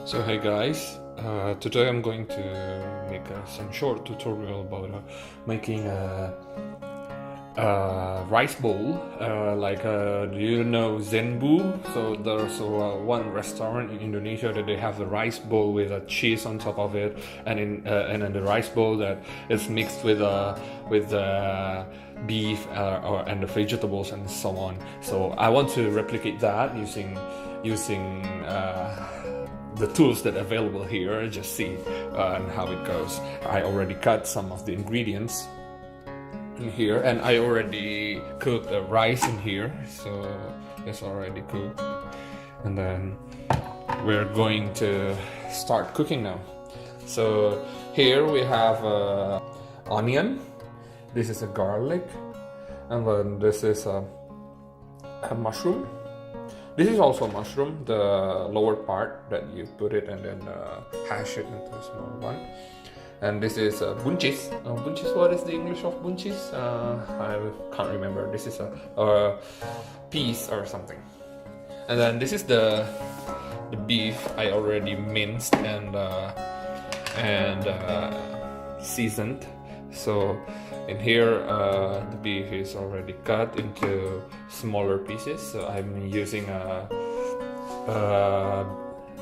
So hey guys, today I'm going to make some short tutorial about making a rice bowl. Do you know Zenbu? So there's one restaurant in Indonesia that they have the rice bowl with a cheese on top of it, and in the rice bowl that is mixed with beef and the vegetables and so on. So I want to replicate that using the tools that are available here. Just see and how it goes. I already cut some of the ingredients in here, and I already cooked the rice in here, so it's already cooked. And then we're going to start cooking now. So here we have onion, this is a garlic, and then this is a mushroom. This is also mushroom, the lower part that you put it and then hash it into a small one. And this is buncis. Buncis, what is the English of buncis? I can't remember. This is a piece or something. And then this is the beef I already minced and seasoned. So in here the beef is already cut into smaller pieces. So I'm using a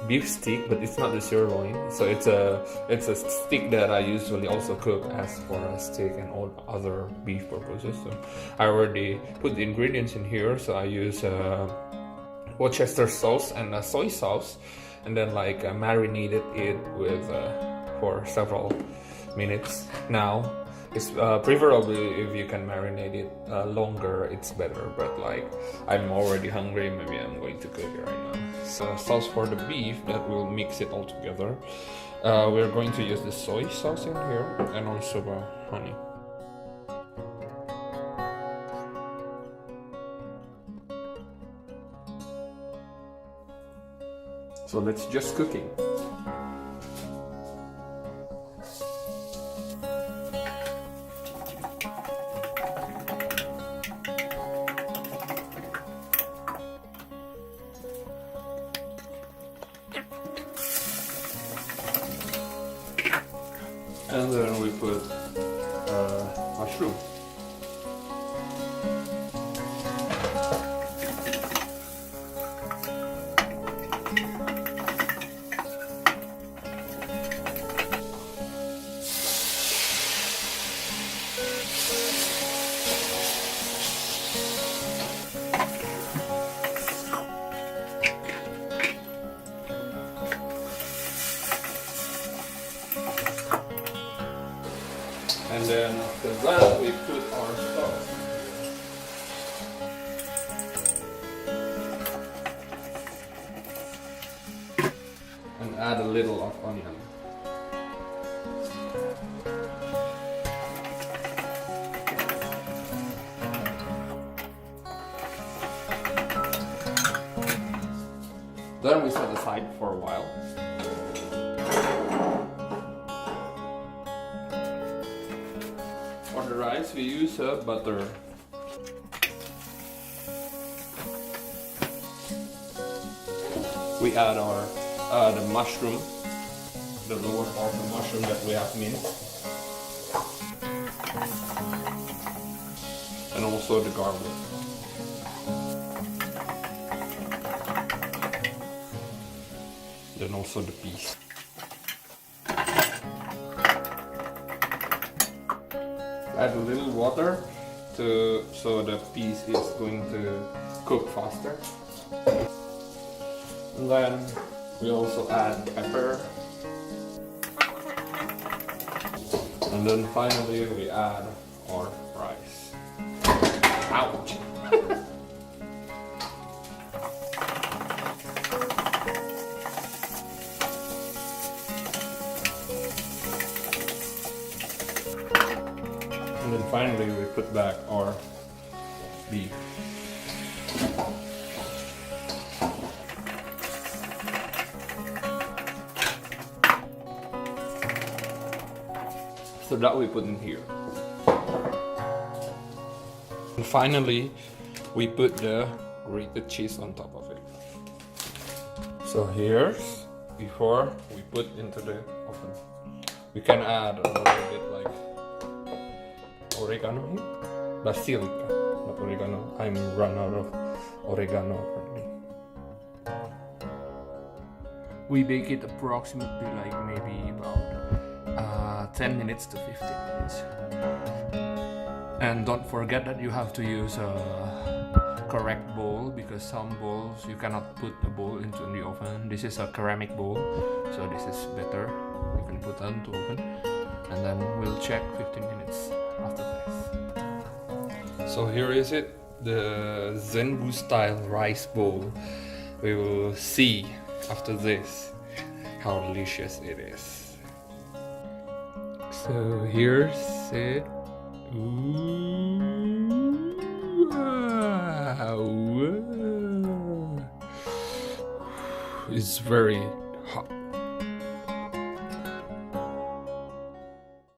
beef stick, but it's not the sirloin. So it's a stick that I usually also cook as for a steak and all other beef purposes. So I already put the ingredients in here. So I use Worcester sauce and soy sauce, and then marinated it with for several minutes. Now it's preferably if you can marinate it longer, it's better. But I'm already hungry, maybe I'm going to cook it right now. So sauce for the beef, that will mix it all together. We're going to use the soy sauce in here and also honey. So let's just cooking. And then we put mushroom. And then after that, we put our sauce. And add a little of onion. Then we set aside for a while. For the rice, we use butter. We add our the mushroom, the lower part of the mushroom that we have minced, and also the garlic. Then also the peas. Add a little water so the piece is going to cook faster. And then we also add pepper. And then finally we add our rice. Ouch! And then finally we put back our beef. So that we put in here. And finally we put the grated cheese on top of it. So here's before we put into the oven. We can add a little bit like oregano here, basilica, not oregano. I'm run out of oregano already. We bake it approximately like maybe about 10 minutes to 15 minutes. And don't forget that you have to use a correct bowl, because some bowls you cannot put a bowl into the oven. This is a ceramic bowl, so this is better. You can put it into oven, and then we'll check 15 minutes after this. So here is it, the Zenbu style rice bowl. We will see after this how delicious it is. So here's it. Ooh, wow. It's very hot.